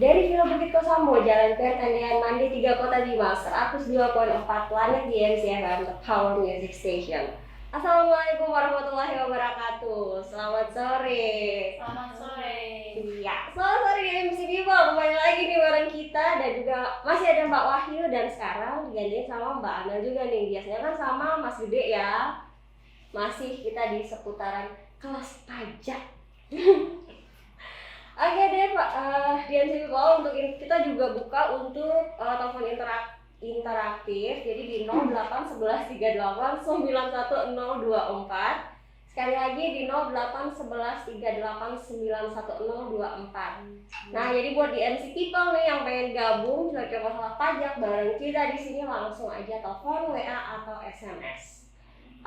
Dari Villa Bukit Kosambo, Jalan Pertendian Mandi 3 Kota Bima, 102,4 Planet DMC FM, The Power Music Station. Assalamualaikum warahmatullahi wabarakatuh. Selamat sore. Selamat sore. Iya, selamat sore di MC Bima. Kembali lagi nih bareng kita dan juga masih ada Mbak Wahyu dan sekarang digantiin sama Mbak Amel juga nih. Biasanya kan sama Mas Gede ya. Masih kita di seputaran kelas pajak. Oke deh Pak, di MC Bima untuk kita juga buka untuk telepon interaktif. Jadi di 081138910024. Sekali lagi di 081138910024. Nah, jadi buat di MC People nih yang pengen gabung cuek masalah pajak bareng kita di sini langsung aja telepon, WA atau SMS.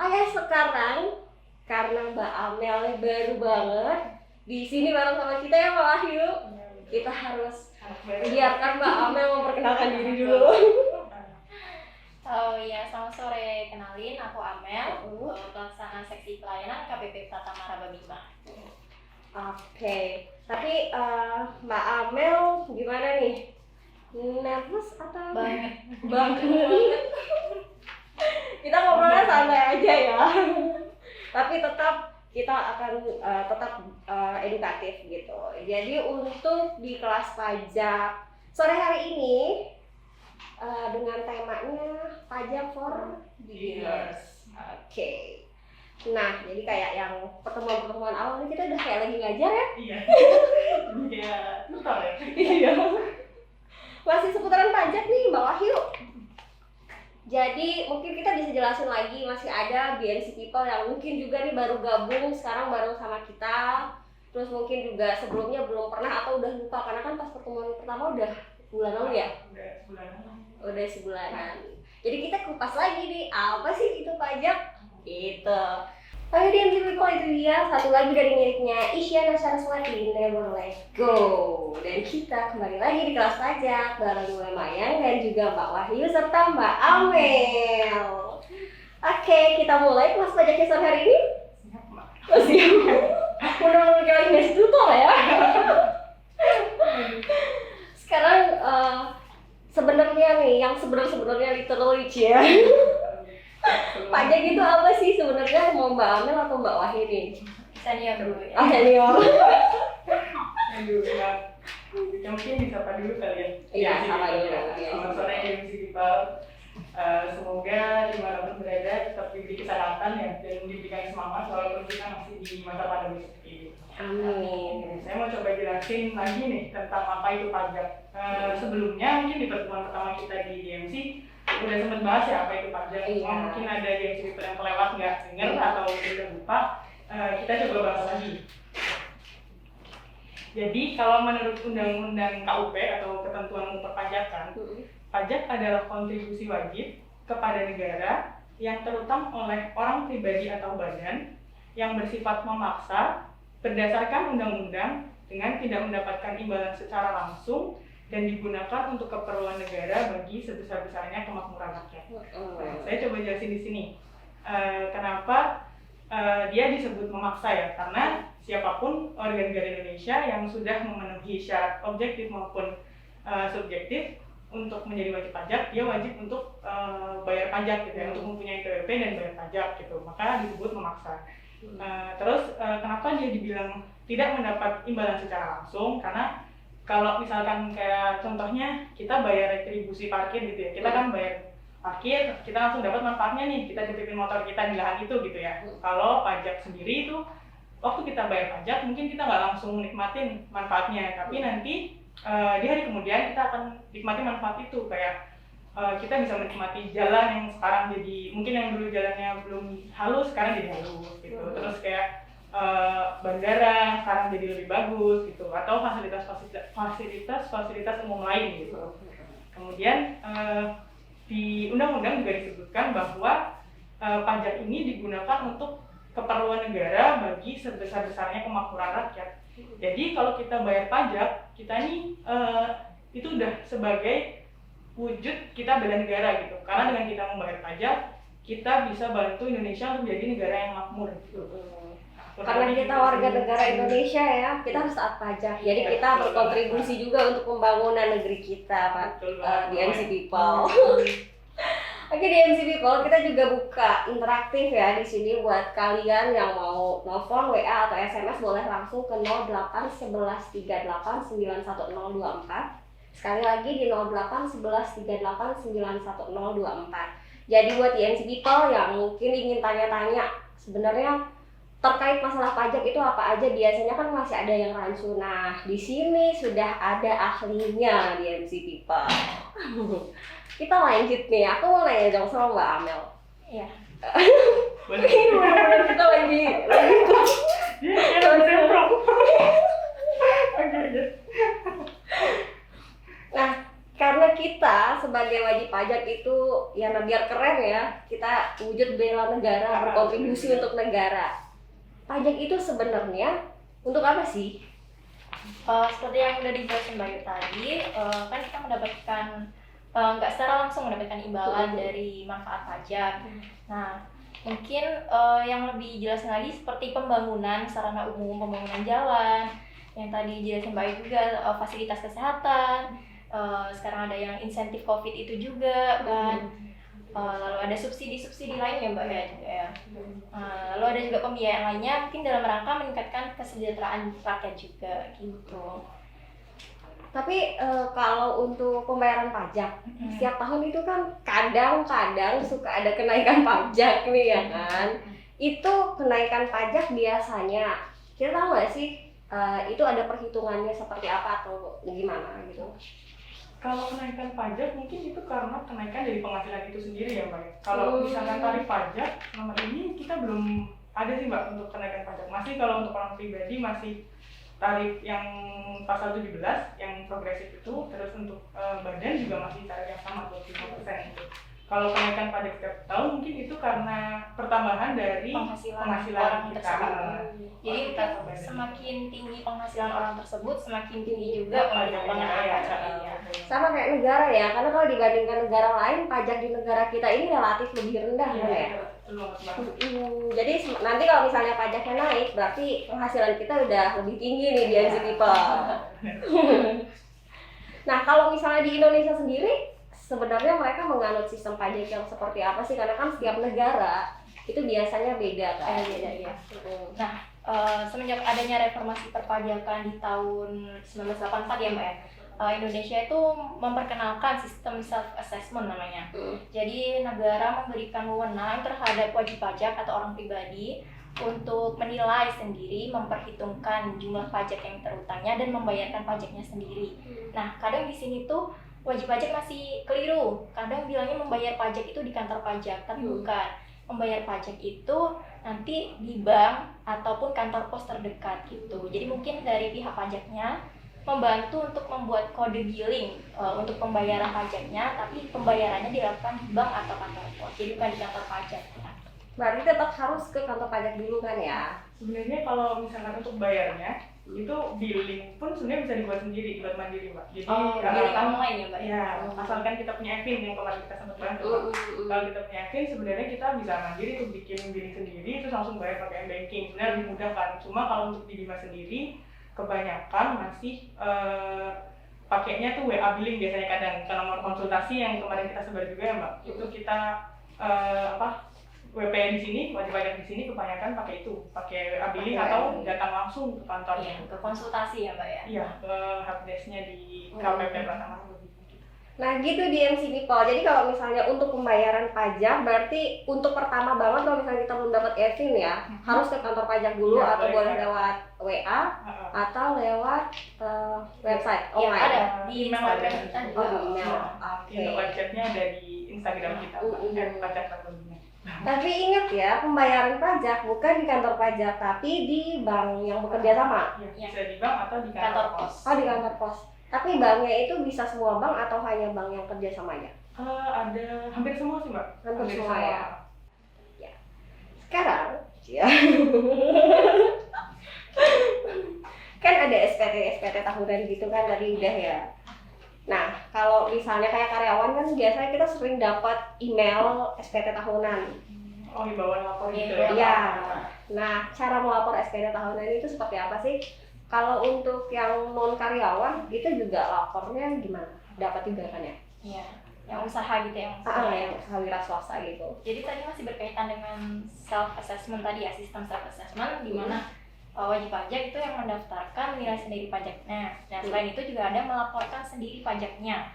Oke, sekarang karena Mbak Amel baru banget di sini bareng sama kita ya Mbak Wahyu. Kita harus biarkan Mbak Amel memperkenalkan diri dulu. Oh iya, selamat sore. Kenalin, aku Amel, pelaksana seksi pelayanan KPP Pratama Raba Bima. Oke, tapi Mbak Amel gimana nih? Nervous atau? Banget. Kita ngobrolnya santai aja ya. Tapi tetap kita akan tetap edukatif gitu. Jadi untuk di kelas pajak sore hari ini dengan temanya pajak for beginners. Oke. Nah, jadi kayak yang pertemuan-pertemuan awal ini kita udah kayak lagi ngajar ya? Iya. Iya, betul ya. Iya. Masih seputaran pajak nih Mbak Wahyu. Jadi mungkin kita bisa jelasin lagi, masih ada BNC People yang mungkin juga nih baru gabung sekarang bareng sama kita. Terus mungkin juga sebelumnya belum pernah atau udah lupa karena kan pas pertemuan pertama udah bulan lalu ya? Udah sebulanan. Jadi kita kupas lagi nih, apa sih itu pajak? Gitu. Oke, di MC People itu dia satu lagi dari miliknya Isyana Saraswati, Never Let Go. Dan kita kembali lagi di kelas pajak bareng Mbak Mayang dan juga Mbak Wahyu serta Mbak Amel. Oke, kita mulai kelas pajaknya sore hari ini. Siap, Mbak. Oh, siap. Mudah-mudahan kita lagi ngasih tutor ya. Sekarang sebenarnya nih, yang sebenarnya literally ya. Pajak itu apa sih sebenarnya, mau Mbak Amel atau Mbak Wahyu nih? Senior dulu ya. Ah, senior. Aduh, Mbak. Ya, mungkin disapa dulu kali ya. Iya, sapa dulu. Selamat sore MC People. Semoga dimanapun berada tetap diberi kesehatan ya dan diberikan semangat walaupun kita masih di masa pandemi seperti ini. Amin. Saya mau coba jelasin lagi nih tentang apa itu pajak. Sebelumnya mungkin di pertemuan pertama kita di DMC udah sempat bahas ya apa itu pajak. Iya. Mungkin ada DMC yang kelewat nggak dengar atau udah lupa. Kita coba bahas lagi. Jadi kalau menurut Undang-Undang KUP atau Ketentuan Umum Perpajakan, pajak adalah kontribusi wajib kepada negara yang terutang oleh orang pribadi atau badan yang bersifat memaksa berdasarkan undang-undang dengan tidak mendapatkan imbalan secara langsung dan digunakan untuk keperluan negara bagi sebesar-besarnya kemakmuran rakyat. Nah, saya coba jelasin di sini kenapa dia disebut memaksa ya, karena siapapun warga negara Indonesia yang sudah memenuhi syarat objektif maupun subjektif untuk menjadi wajib pajak, dia wajib untuk bayar pajak gitu ya, untuk mempunyai PWP dan bayar pajak gitu, maka disebut memaksa. Terus kenapa dia dibilang tidak mendapat imbalan secara langsung? Karena kalau misalkan kayak contohnya kita bayar retribusi parkir gitu ya, kita kan bayar parkir, kita langsung dapat manfaatnya nih, kita titipin motor kita di lahan itu gitu ya. Kalau pajak sendiri itu waktu kita bayar pajak mungkin kita nggak langsung nikmatin manfaatnya, tapi nanti di hari kemudian kita akan nikmati manfaat itu, kayak kita bisa menikmati jalan yang sekarang jadi, mungkin yang dulu jalannya belum halus sekarang jadi halus gitu. Terus kayak bandara sekarang jadi lebih bagus gitu, atau fasilitas umum lain gitu. Kemudian di undang-undang juga disebutkan bahwa pajak ini digunakan untuk keperluan negara bagi sebesar-besarnya kemakmuran rakyat. Jadi kalau kita bayar pajak, kita ini itu udah sebagai wujud kita bela negara gitu. Karena dengan kita membayar pajak, kita bisa bantu Indonesia untuk menjadi negara yang makmur gitu. Karena kita warga negara Indonesia ya, kita harus taat pajak. Jadi kita berkontribusi juga untuk pembangunan negeri kita, Pak, di MC People. Oke, di MC People kita juga buka interaktif ya di sini buat kalian yang mau nelfon, WA atau SMS boleh langsung ke 08 11 38 91024. Sekali lagi di 08 11 38 91024. Jadi buat di MC People yang mungkin ingin tanya-tanya sebenarnya terkait masalah pajak itu apa aja, biasanya kan masih ada yang rancu. Nah, di sini sudah ada ahlinya di MC People. Kita lanjut nih, aku mau nanya dong sama Mbak Amel. Iya. Ini benar-benar kita lagi Nah, karena kita sebagai wajib pajak itu ya biar keren ya, kita wujud bela negara, berkontribusi untuk negara. Pajak itu sebenarnya untuk apa sih? Seperti yang udah dijelasin Mbak Yu tadi, kan kita mendapatkan nggak secara langsung mendapatkan imbalan dari manfaat pajak. Nah, mungkin yang lebih jelas lagi seperti pembangunan sarana umum, pembangunan jalan, yang tadi dijelasin Mbak Yu juga, fasilitas kesehatan, sekarang ada yang insentif COVID itu juga kan. Lalu ada subsidi-subsidi lainnya Mbak ya juga ya. Lalu ada juga pembiayaan lainnya mungkin dalam rangka meningkatkan kesejahteraan rakyat juga gitu. Tapi kalau untuk pembayaran pajak, setiap tahun itu kan kadang-kadang suka ada kenaikan pajak nih ya kan. Itu kenaikan pajak biasanya, kita tahu nggak sih itu ada perhitungannya seperti apa atau gimana gitu? Kalau kenaikan pajak mungkin itu karena kenaikan dari penghasilan itu sendiri ya Mbak. Kalau misalkan tarif pajak, nomor ini kita belum ada sih Mbak untuk kenaikan pajak. Masih kalau untuk orang pribadi masih tarif yang pasal 17 yang progresif itu, terus untuk badan juga masih tarif yang sama 25% itu. Kalau kenaikan pajak setiap tahun mungkin itu karena pertambahan dari penghasilan orang kita. Jadi semakin tinggi penghasilan orang tersebut, semakin tinggi juga penghasilan. Sama kayak negara ya, karena kalau dibandingkan negara lain, pajak di negara kita ini relatif lebih rendah ya. Jadi nanti kalau misalnya pajaknya naik, berarti penghasilan kita udah lebih tinggi nih di MC People. Nah, kalau misalnya di Indonesia sendiri, sebenarnya mereka menganut sistem pajak yang seperti apa sih? Karena kan setiap negara itu biasanya beda kan? Beda ya. Nah, semenjak adanya reformasi perpajakan di tahun 1984 ya Mbak ya, Indonesia itu memperkenalkan sistem self-assessment namanya. Jadi negara memberikan wewenang terhadap wajib pajak atau orang pribadi untuk menilai sendiri, memperhitungkan jumlah pajak yang terutangnya dan membayarkan pajaknya sendiri. Nah, kadang di sini tuh wajib pajak masih keliru. Kadang bilangnya membayar pajak itu di kantor pajak, tapi bukan. Membayar pajak itu nanti di bank ataupun kantor pos terdekat gitu. Jadi mungkin dari pihak pajaknya membantu untuk membuat kode billing untuk pembayaran pajaknya, tapi pembayarannya dilakukan di bank atau kantor pos, jadi bukan di kantor pajak. Berarti tetap harus ke kantor pajak dulu kan ya? Sebenarnya kalau misalkan untuk bayarnya, itu billing pun sebenarnya bisa dibuat sendiri, dibuat mandiri Mbak. Jadi billing online ya Mbak? Ya, asalkan kita punya EVIN yang kemarin kita sempat bahas. Kalau kita punya EVIN, sebenarnya kita bisa mandiri untuk bikin billing sendiri, terus langsung bayar pakai banking. Sebenarnya lebih mudah kan. Cuma kalau untuk di Bima sendiri, kebanyakan masih pakainya tuh WA billing biasanya kadang. Ke nomor konsultasi yang kemarin kita sebar juga ya Mbak. Itu kita WP di sini, wajib pajak di sini kebanyakan pakai itu, pakai WA billing atau datang langsung ke kantornya. Ke konsultasi ya Mbak ya? Iya, ke helpdesk-nya di KPP Pratama. Nah gitu di MC People. Jadi kalau misalnya untuk pembayaran pajak, berarti untuk pertama banget kalau misalnya kita belum dapat EVIN ya, harus ke kantor pajak dulu ya, atau boleh lewat WA atau lewat website online. Ada di Instagram kita juga. Untuk website-nya ada di Instagram kita, @pajak.com. Tapi ingat ya, pembayaran pajak bukan di kantor pajak, tapi di bank yang bekerja sama. Ya, bisa di bank atau di kantor pos. Oh, di kantor pos. Tapi banknya itu bisa semua bank atau hanya bank yang kerja sama aja? Ada hampir semua sih Mbak. Hampir semua ya. Ya. Sekarang, ya. Kan ada SPT tahunan gitu kan tadi udah ya. Nah, kalau misalnya kayak karyawan kan biasanya kita sering dapat email SPT tahunan. Oh, himbauan lapor gitu Iya. ya? Iya. Nah, cara melapor SPT tahunan itu seperti apa sih? Kalau untuk yang non karyawan itu juga lapornya gimana? Dapat juga kan ya? Iya, yang usaha gitu yang Yang usaha wira swasta gitu. Jadi tadi masih berkaitan dengan self assessment tadi ya, sistem self assessment di mana wajib pajak itu yang mendaftarkan nilai sendiri pajaknya. Dan selain itu juga ada melaporkan sendiri pajaknya.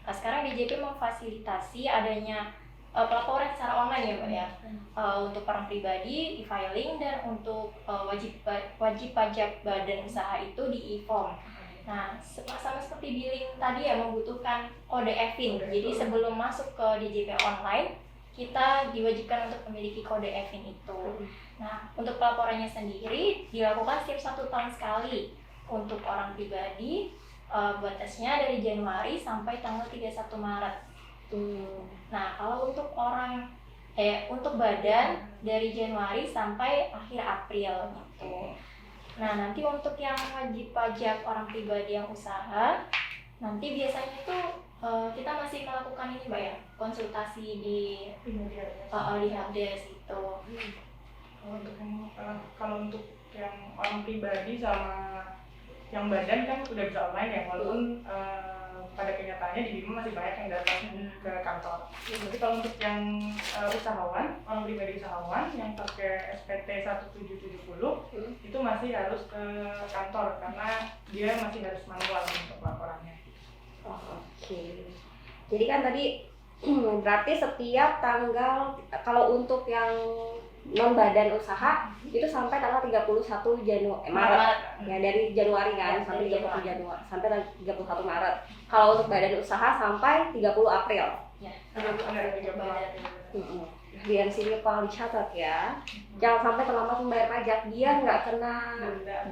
Nah, sekarang DJP memfasilitasi adanya pelaporan secara online ya, Mbak ya. Untuk orang pribadi e-filing dan untuk wajib pajak badan usaha itu di e-form. Nah, sama seperti billing tadi ya, membutuhkan kode EVIN. Jadi sebelum masuk ke DJP online, kita diwajibkan untuk memiliki kode EVIN itu. Nah, untuk pelaporannya sendiri dilakukan setiap 1 tahun sekali. Untuk orang pribadi, buat tesnya dari Januari sampai tanggal 31 Maret. Nah, kalau untuk untuk badan dari Januari sampai akhir April gitu. Nah, nanti untuk yang wajib pajak orang pribadi yang usaha, nanti biasanya itu kita masih melakukan ini Mbak ya, konsultasi di helpdesk itu. Kalau untuk yang orang pribadi sama yang badan kan udah bisa online ya, walaupun pada kenyataannya di Bima masih banyak yang datang ke kantor. Tapi kalau untuk yang usahawan, orang pribadi usahawan yang pakai SPT 1770 itu masih harus ke kantor karena dia masih harus manual untuk laporannya. Oke. Jadi kan tadi berarti setiap tanggal, kalau untuk yang non badan usaha itu sampai tanggal 31 Maret. Ya, dari Januari kan sampai 31 Januari sampai 31 Maret. Kalau untuk badan usaha sampai 30 April. Ya, 30 Maret. Biar sini kalau dicatat ya. Jangan sampai terlambat membayar pajak, dia nggak kena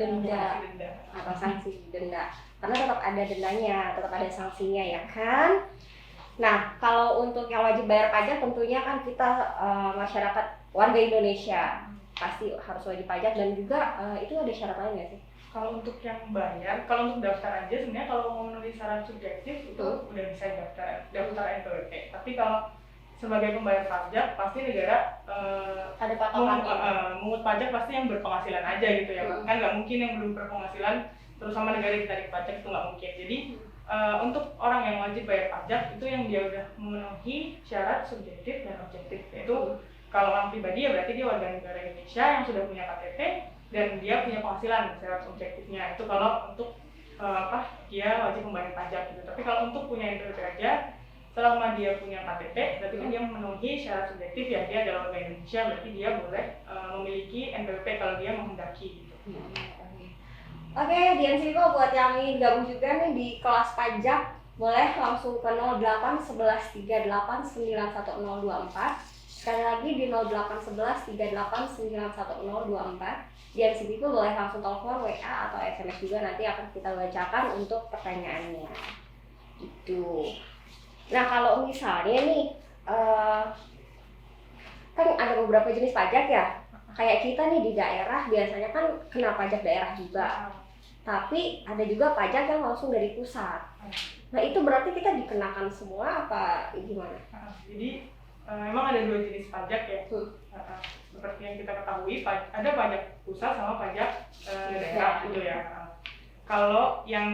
denda atau sanksi denda. Karena tetap ada dendanya, tetap ada sanksinya ya kan. Nah, kalau untuk yang wajib bayar pajak tentunya kan kita masyarakat warga Indonesia pasti harus wajib pajak, dan juga itu ada syarat lain nggak sih? Kalau untuk yang bayar, kalau untuk daftar aja sebenarnya kalau mau memenuhi syarat subjektif itu udah bisa daftar NPWP. Tapi kalau sebagai pembayar pajak pasti negara ada patokan mengut pajak pasti yang berpenghasilan aja gitu ya. Kan nggak mungkin yang belum berpenghasilan terus sama negara ditarik pajak, itu nggak mungkin. Jadi untuk orang yang wajib bayar pajak itu yang dia udah memenuhi syarat subjektif dan objektif. Yaitu kalau orang pribadi ya berarti dia warga negara Indonesia yang sudah punya KTP dan dia punya penghasilan syarat objektifnya. Itu kalau untuk dia wajib membayar pajak gitu. Tapi kalau untuk punya NPWP aja, selama dia punya KTP berarti kan dia memenuhi syarat subjektif ya, dia adalah warga Indonesia, berarti dia boleh memiliki NPWP kalau dia menghendaki gitu. Oke, Diansiko buat yang ingin gabung juga nih di kelas pajak, boleh langsung ke 08 11 38 91024. Sekali lagi di 08 11 38 91024. Diansiko boleh langsung telepon, WA atau SMS juga, nanti akan kita bacakan untuk pertanyaannya. Gitu. Nah, kalau misalnya nih kan ada beberapa jenis pajak ya. Kayak kita nih di daerah biasanya kan kena pajak daerah juga. Tapi ada juga pajak yang langsung dari pusat. Nah, itu berarti kita dikenakan semua apa gimana? Jadi memang ada 2 jenis pajak ya. Seperti yang kita ketahui, ada pajak pusat sama pajak daerah gitu ya. Kalau yang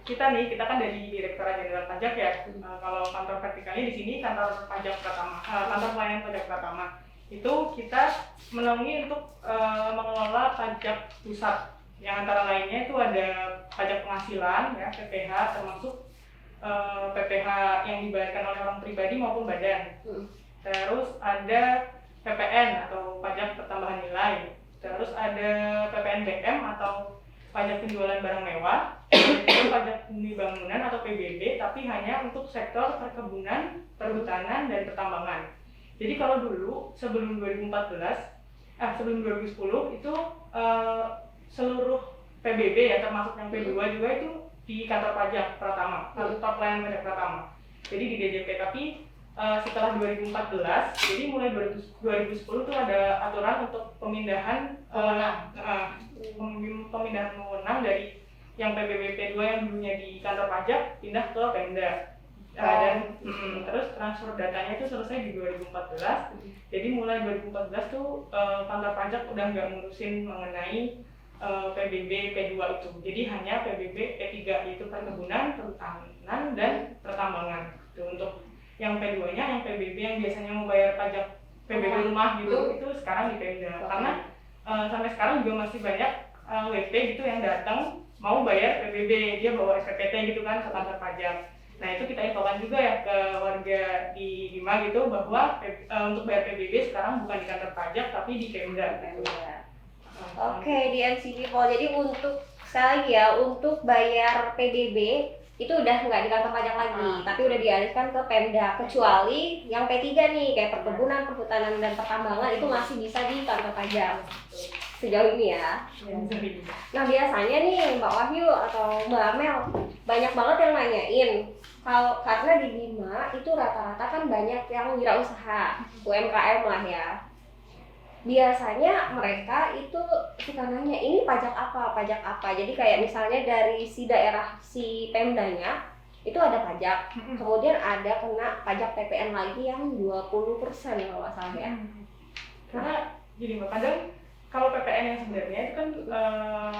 kita kan dari Direktorat Jenderal Pajak ya. Kalau kantor vertikalnya di sini kantor pajak Pratama, kantor pelayanan pajak Pratama. Itu kita menaungi untuk mengelola pajak pusat, yang antara lainnya itu ada pajak penghasilan ya, PPH, termasuk PPH yang dibayarkan oleh orang pribadi maupun badan. Terus ada PPN atau pajak pertambahan nilai. Terus ada PPNBM atau pajak penjualan barang mewah. Itu pajak bumi bangunan atau PBB, tapi hanya untuk sektor perkebunan, perhutanan, dan pertambangan. Jadi kalau dulu sebelum 2010 itu seluruh PBB ya, termasuk yang P2 juga itu di kantor pajak Pratama, kantor pelayanan pajak Pratama. Jadi di DJP. Tapi setelah 2014, jadi mulai 2010 itu ada aturan untuk pemindahan wewenang dari yang PBB P2 yang dulunya di kantor pajak pindah ke Pemda. Terus transfer datanya itu selesai di 2014. Jadi mulai 2014 tuh kantor pajak udah nggak ngurusin mengenai PBB P2 itu. Jadi hanya PBB P3 yaitu perkebunan, perhutanan, dan pertambangan. Untuk yang P2-nya, yang PBB yang biasanya mau bayar pajak PBB rumah gitu, itu sekarang di Pemda. Karena sampai sekarang juga masih banyak WP gitu yang datang mau bayar PBB, dia bawa SPPT gitu kan ke kantor pajak. Nah itu kita infokan juga ya ke warga di Bima gitu bahwa untuk bayar PBB sekarang bukan di kantor pajak tapi di Pemda gitu. Oke, di MCP Pol. Jadi untuk sekali lagi ya, untuk bayar PBB itu udah nggak di kantor pajak lagi, tapi udah dialihkan ke Pemda. Kecuali yang P3 nih, kayak perkebunan, perhutanan, dan pertambangan itu masih bisa di kantor pajak. Sejauh ini ya. Nah biasanya nih Mbak Wahyu atau Mbak Amel banyak banget yang nanyain karena di Bima itu rata-rata kan banyak yang wirausaha, UMKM lah ya. Biasanya mereka itu suka nanya ini pajak apa. Jadi kayak misalnya dari si daerah si Pemdanya itu ada pajak, kemudian ada kena pajak PPN lagi yang 20% kalau nggak salah ya. Karena gini Mbak, kadang kalau PPN yang sebenarnya itu kan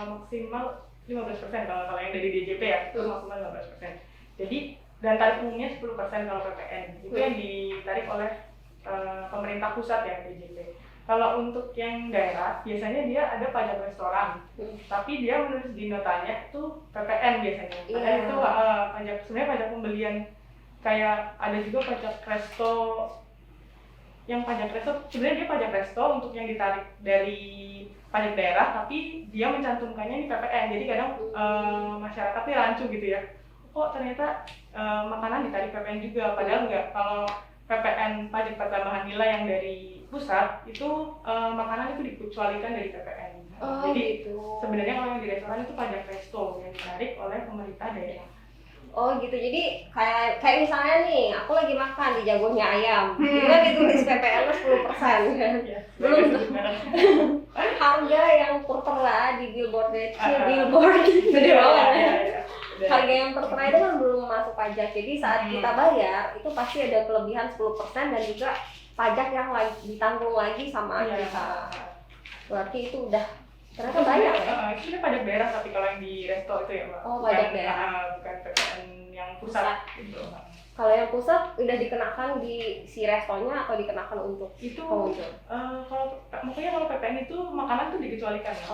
maksimal 15% kalau yang dari DJP ya, itu maksimal 15%. Jadi dan tarif umumnya 10% kalau PPN. Itu yang ditarik oleh pemerintah pusat ya, DJP. Kalau untuk yang daerah, biasanya dia ada pajak restoran, tapi dia menulis di notanya itu PPN biasanya. PPN itu pajak, sebenarnya pajak pembelian, kayak ada juga pajak resto. Yang pajak resto, sebenarnya dia pajak resto untuk yang ditarik dari pajak daerah, tapi dia mencantumkannya di PPN. Jadi kadang masyarakat nih rancu gitu ya, kok ternyata makanan ditarik PPN juga, padahal enggak. Kalau PPN pajak pertambahan nilai yang dari pusat itu makanan itu dikecualikan dari PPN. Jadi gitu. Sebenarnya kalau yang di restoran itu pajak resto yang ditarik oleh pemerintah daerah. Oh gitu, jadi kayak misalnya nih, aku lagi makan di jagonya ayam, itu kan ditulis PPN 10% kan? Belum harga yang tertera di billboard, gede banget ya. Harga yang tertera itu kan belum masuk pajak, jadi saat kita bayar itu pasti ada kelebihan 10% dan juga pajak yang ditanggung lagi sama kita. Berarti itu udah ternyata banyak ya? Itu pajak daerah, tapi kalau yang di resto itu ya Mbak. Oh, pajak daerah. Bukan PPN yang pusat gitu. Kalau yang pusat udah dikenakan di si restonya atau dikenakan untuk itu pengunjung? Makanya kalau PPN itu makanan tuh dikecualikan ya.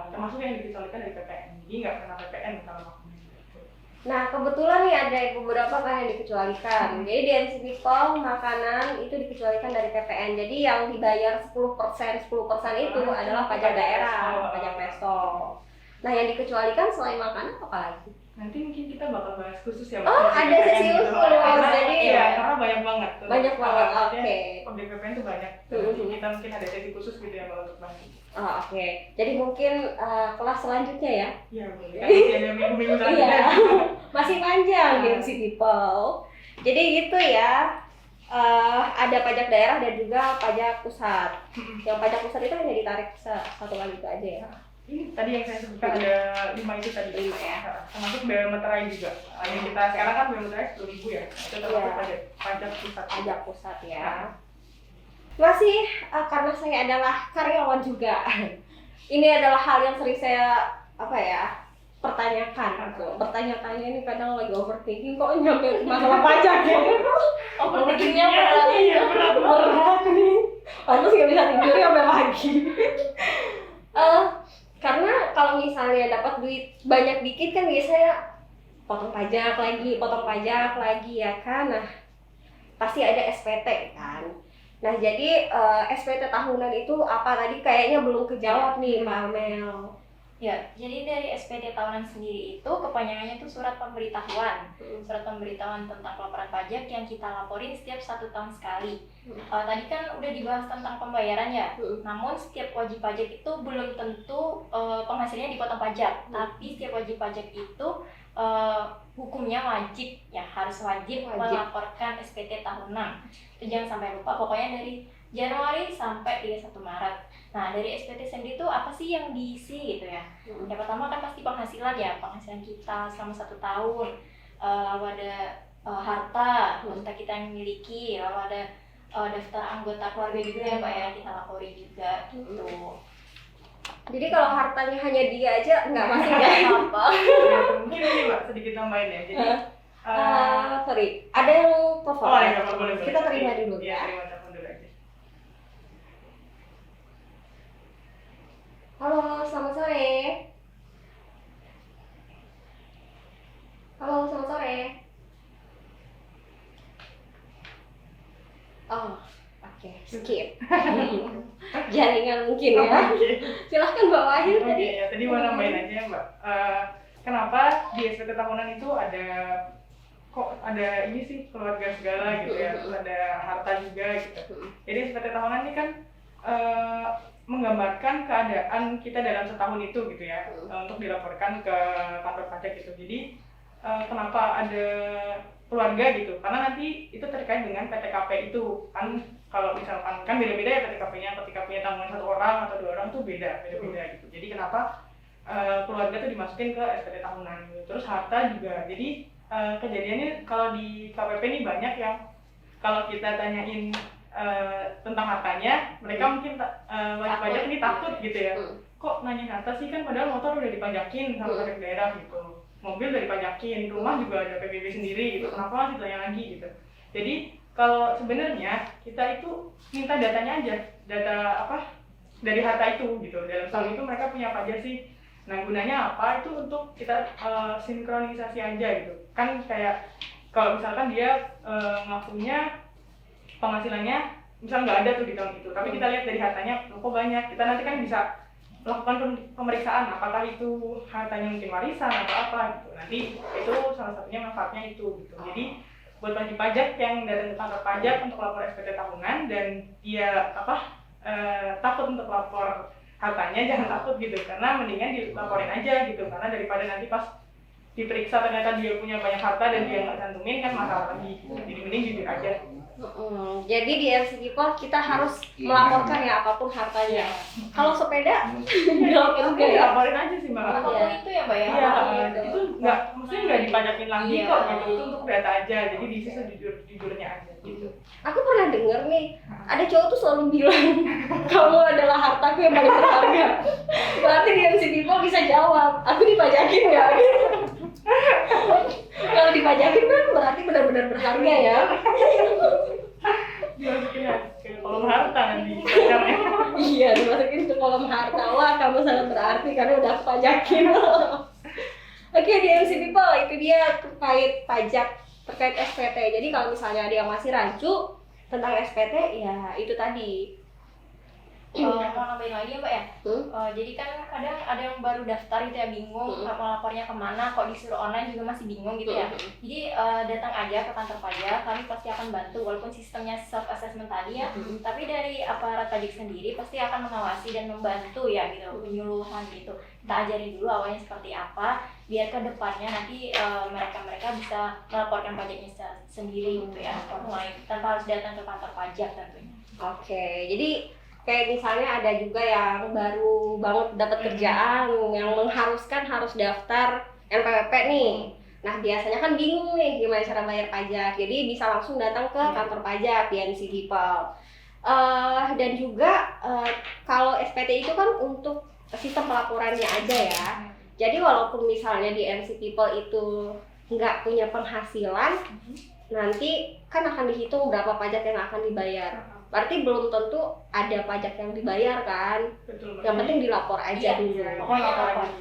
Termasuk yang dikecualikan dari PPN. Jadi nggak kena PPN kalau makanan. Nah kebetulan nih ada beberapa kan yang dikecualikan. Jadi di MCP Pol makanan itu dikecualikan dari PPN. Jadi yang dibayar 10% itu adalah pajak daerah, pajak resto. Nah yang dikecualikan selain makanan apa lagi? Nanti mungkin kita bakal bahas khusus ya. Ada sesi khusus. Jadi karena banyak banget. Banyak banget. Oke. Pembeli PPN tuh banyak. Kita mungkin ada sesi khusus gitu ya kalau untuk bahas. Oke. Jadi mungkin kelas selanjutnya ya. Iya boleh. Ada minggu selanjutnya. Masih panjang di MCP Pol. Jadi gitu ya. Ada pajak daerah dan juga pajak pusat. Yang pajak pusat itu hanya ditarik satu kali itu aja ya. Ini tadi yang saya sebutkan ada 5 itu tadi. 5 ya. Termasuk bea meterai juga. Yang kita sekarang kan bea meterai 10.000 ya. Itu termasuk pajak pusat. Pajak pusat ya. Masih karena saya adalah karyawan juga. Ini adalah hal yang sering saya pertanyakan. Pertanyaannya ini kadang lagi overthinking kok nyampe masalah pajak ya. Overthinkingnya berat nih. Terus nggak bisa tidur sampai pagi. Karena kalau misalnya dapat duit banyak dikit kan biasanya potong pajak lagi ya kan. Nah pasti ada SPT kan. Nah jadi SPT tahunan itu apa tadi kayaknya belum kejawab nih Mbak Amel. Ya, jadi dari SPT tahunan sendiri itu kepanjangannya itu surat pemberitahuan. Surat pemberitahuan tentang pelaporan pajak yang kita laporin setiap 1 tahun sekali. Tadi kan udah dibahas tentang pembayaran ya. Namun setiap wajib pajak itu belum tentu penghasilannya dipotong pajak. Tapi setiap wajib pajak itu hukumnya wajib ya, harus wajib melaporkan SPT tahunan. Itu jangan sampai lupa, pokoknya dari Januari sampai 31 Maret. Nah, dari SPT sendiri itu apa sih yang diisi gitu ya? Yang pertama kan pasti penghasilan ya, penghasilan kita selama 1 tahun. Lalu ada harta kita yang miliki, lalu ada daftar anggota keluarga juga ya Mbak ya, kita lapori juga gitu. Jadi kalau hartanya hanya dia aja nggak masih nggak apa. Mungkin ini Mbak sedikit tambahin ya. Jadi sorry, ada yang telepon. oh ya boleh. Kita terima dulu ya. ya. Terima telepon dulu aja. Halo, selamat sore. Halo, selamat sore. Oh, oke, skip. Jaringan mungkin ya. Silahkan Mbak Wahyu tadi. Ya, tadi mau nambahin aja ya Mbak. Kenapa di SPT tahunan itu ada ini sih keluarga segala gitu ya, terus ada harta juga gitu. Jadi SPT tahunan ini kan menggambarkan keadaan kita dalam setahun itu gitu ya, untuk dilaporkan ke kantor pajak gitu. Jadi kenapa ada keluarga gitu? Karena nanti itu terkait dengan PTKP itu kan. Kalau misalkan kan beda-beda ya PTKP-nya, PTKP-nya tanggungan 1 orang atau 2 orang tuh beda-beda gitu. Jadi kenapa keluarga tuh dimasukin ke SPT tahunan gitu. Terus harta juga. Jadi kejadiannya kalau di KPP ini banyak yang kalau kita tanyain tentang hartanya, mereka mungkin wajib pajak ini takut gitu ya. Kok nanya harta sih, kan padahal motor udah dipajakin sama pajak daerah gitu. Mobil udah dipajakin, rumah juga ada PBB sendiri gitu. Kenapa masih tanya lagi gitu. Jadi kalau sebenarnya kita itu minta datanya aja, data apa dari harta itu gitu. Dalam tahun itu mereka punya apa aja sih. Nah gunanya apa itu untuk kita sinkronisasi aja gitu. Kan kayak kalau misalkan dia ngakunya penghasilannya misal nggak ada tuh di tahun itu, tapi kita lihat dari hartanya kok banyak. Kita nanti kan bisa melakukan pemeriksaan apakah itu hartanya mungkin warisan atau apa gitu. Nanti itu salah satunya manfaatnya itu gitu. Jadi buat wajib pajak yang datang ke kantor pajak untuk lapor SPT tahunan dan dia takut untuk lapor hartanya, jangan takut gitu, karena mendingan dilaporin aja gitu, karena daripada nanti pas diperiksa ternyata dia punya banyak harta dan dia nggak cantumin kan masalah lagi gitu. Jadi mending jujur aja. Jadi di MC People kita harus melaporkan ya apapun hartanya. Kalau sepeda dilaporin aja sih Mbak. Apapun itu ya Mbak ya. Iya, itu maksudnya nggak dipajakin lagi kok gitu. Itu untuk data aja. Jadi di situ jujurnya aja gitu. Aku pernah denger nih, ada cowok tuh selalu bilang kamu adalah hartaku yang paling berharga. Berarti di MC People bisa jawab, aku dipajakin nggak? Kalau dipajakin kan berarti benar-benar berharga ya. Dimasukin ke kolom harta nanti. Iya, dimasukin ke kolom harta. Wah, kamu sangat berarti karena udah aku pajakin. Oke, di MC People itu dia terkait pajak, terkait SPT. Jadi kalau misalnya ada yang masih rancu tentang SPT, ya itu tadi. Mau nambahin lagi ya Mbak ya. Jadi kan kadang ada yang baru daftar gitu ya, bingung lapornya kemana, kok disuruh online juga masih bingung gitu ya. Jadi datang aja ke kantor pajak, kami pasti akan bantu walaupun sistemnya self assessment tadi ya. Tapi dari aparat pajak sendiri pasti akan mengawasi dan membantu ya gitu, penyuluhan gitu. Kita ajarin dulu awalnya seperti apa, biar ke depannya nanti mereka bisa melaporkan pajaknya sendiri gitu ya, mulai tanpa harus datang ke kantor pajak tentunya. Oke, jadi kayak misalnya ada juga yang baru banget dapat kerjaan yang mengharuskan harus daftar NPWP nih. Nah biasanya kan bingung nih gimana cara bayar pajak, jadi bisa langsung datang ke kantor pajak di MC People. Dan juga kalau SPT itu kan untuk sistem pelaporannya aja ya. Jadi walaupun misalnya di MC People itu nggak punya penghasilan, nanti kan akan dihitung berapa pajak yang akan dibayar. Berarti belum tentu ada pajak yang dibayar kan. Betul. Yang penting dilapor aja dulu. Pokoknya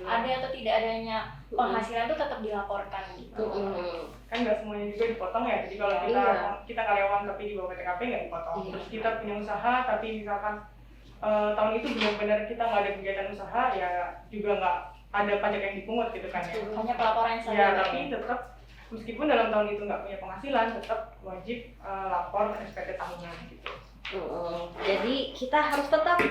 ada atau tidak adanya penghasilan itu tetap dilaporkan gitu. Kan nggak semuanya juga dipotong ya. Jadi kalau kita karyawan tapi di bawah PTKP nggak dipotong. Terus kita punya usaha tapi misalkan tahun itu benar-benar kita nggak ada kegiatan usaha, ya juga nggak ada pajak yang dipungut gitu kan ya. Hanya pelaporan saja. Ya tapi tetap meskipun dalam tahun itu nggak punya penghasilan, tetap wajib lapor SPT tahunan gitu. Jadi kita harus tetap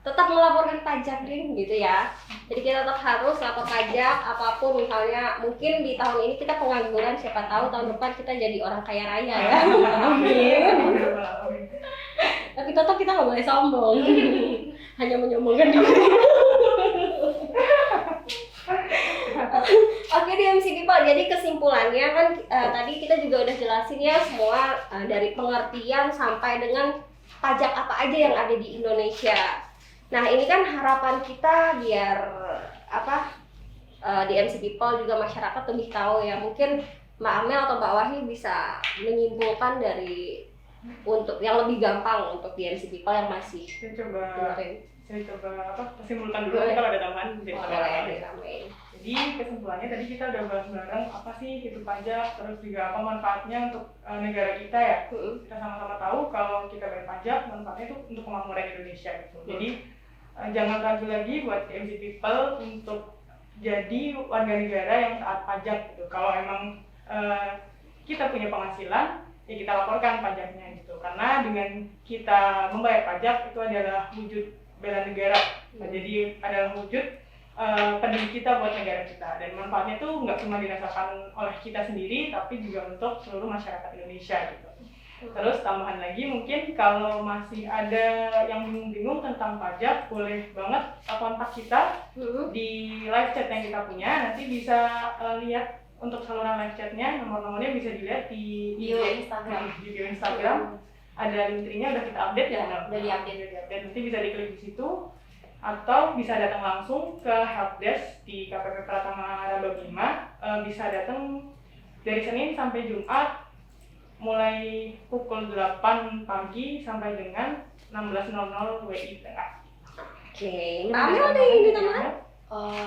tetap melaporkan pajak gitu ya. Jadi kita tetap harus lapor pajak apapun, misalnya mungkin di tahun ini kita pengangguran, siapa tahu tahun depan kita jadi orang kaya raya ya. Amin. Tapi tetap kita nggak boleh sombong. Hanya menyombongkan diri. Oke, di MC DMC People, jadi kesimpulannya kan tadi kita juga udah jelasin ya semua dari pengertian sampai dengan pajak apa aja yang ada di Indonesia. Nah ini kan harapan kita biar DMC People juga masyarakat lebih tahu ya. Mungkin Mbak Amel atau Mbak Wahyu bisa menyimpulkan dari untuk yang lebih gampang untuk DMC People yang masih Saya coba kesimpulan dulu. Boleh. Kalau ada tambahan jadi boleh. Jadi kesimpulannya tadi kita udah bahas bareng apa sih itu pajak, terus juga apa manfaatnya untuk negara kita ya. Kita sama-sama tahu kalau kita bayar pajak manfaatnya itu untuk kemakmuran Indonesia gitu. Jadi jangan ragu lagi buat DMC People untuk jadi warga negara yang taat pajak gitu. Kalau emang kita punya penghasilan ya kita laporkan pajaknya gitu. Karena dengan kita membayar pajak itu adalah wujud bela negara. Jadi adalah wujud peduli kita buat negara kita, dan manfaatnya tuh nggak cuma dirasakan oleh kita sendiri tapi juga untuk seluruh masyarakat Indonesia gitu. Terus tambahan lagi mungkin kalau masih ada yang bingung-bingung tentang pajak, boleh banget kontak kita di live chat yang kita punya. Nanti bisa lihat untuk saluran live chatnya, nomor-nomornya bisa dilihat di Bio Instagram. Di bio Instagram ada link tree-nya udah kita update ya. Udah diupdate. Dan nanti bisa diklik di situ, atau bisa datang langsung ke helpdesk di KPP Pratama Raba Bima. Bisa datang dari Senin sampai Jumat mulai pukul 8 pagi sampai dengan 16.00 WI tengah. Oke, Mbak Amel ada yang ditambahkan?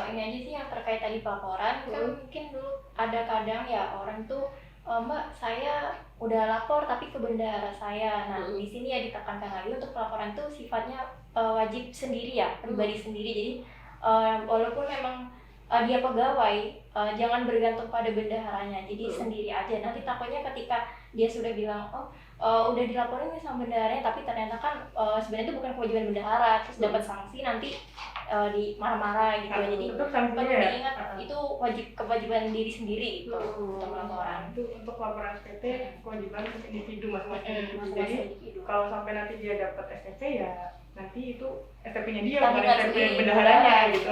Ini aja sih yang terkait tadi pelaporan. Kan mungkin dulu ada kadang ya orang tuh Mbak, saya udah lapor tapi ke bendahara saya. Nah, di sini ya ditekankan lagi untuk pelaporan tuh sifatnya wajib sendiri ya, pribadi sendiri. Jadi walaupun memang dia pegawai, jangan bergantung pada bendaharanya. Jadi sendiri aja. Nanti takutnya ketika dia sudah bilang, udah dilaporin nih sama bendaharanya, tapi ternyata kan sebenarnya itu bukan kewajiban bendahara, terus dapat sanksi nanti di marah-marah gitu. Jadi perlu diingat itu kewajiban diri sendiri gitu untuk laporan. Itu untuk laporan SPT kewajiban individu masing-masing. Jadi kalau sampai nanti dia dapat SPT ya nanti itu SPP-nya dia bukan SPP bendaharanya gitu.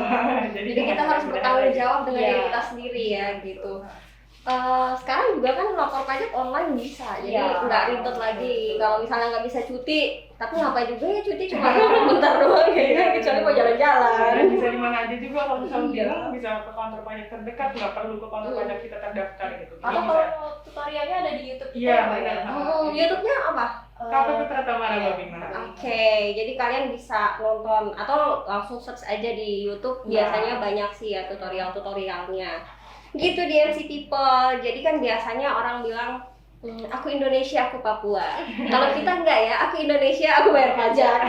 Jadi kita harus bertanggung jawab dengan diri kita sendiri ya gitu. Sekarang juga kan lapor pajak online bisa, jadi nggak ribet lagi. Kalau misalnya nggak bisa cuti, tapi ngapain juga ya cuti cuma bentar doang ya, kecuali mau jalan-jalan. Dan bisa di mana aja juga, kalau misalnya bingung bisa ke kantor pajak terdekat, nggak perlu ke kantor pajak kita terdaftar gitu. Atau kalau tutorialnya ada di YouTube kita ya, ya. YouTube-nya apa? KPP Pratama Raba Bima. Oke, jadi kalian bisa nonton atau langsung search aja di YouTube. Biasanya banyak sih ya tutorial-tutorialnya. Gitu DMC People. Jadi kan biasanya orang bilang aku Indonesia, aku Papua. Kalau kita enggak ya, aku Indonesia, aku bayar pajak.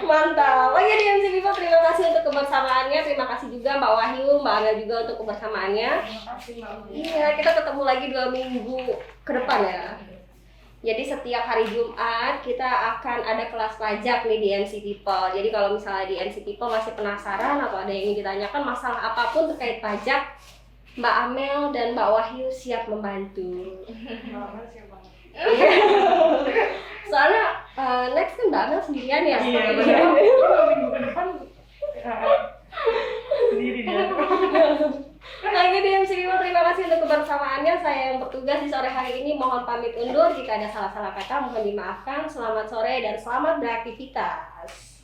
Mantap. Oke DMC People, terima kasih untuk kebersamaannya. Terima kasih juga Mbak Wahyu, Mbak Amel juga untuk kebersamaannya. Terima kasih Mbak. Iya, kita ketemu lagi 2 minggu ke depan ya. Jadi setiap hari Jumat kita akan ada kelas pajak nih di DMC People. Jadi kalau misalnya di DMC People masih penasaran atau ada yang ingin ditanyakan masalah apapun terkait pajak, Mbak Amel dan Mbak Wahyu siap membantu. Mbak Amel siap banget. Soalnya next kan Mbak Amel sendirian ya. Iya, benar. Minggu ke depan sendiri dia. Lagi DMC People, terima kasih untuk kebersamaannya. Saya yang bertugas di sore hari ini mohon pamit undur. Jika ada salah-salah kata mohon dimaafkan. Selamat sore dan selamat beraktivitas.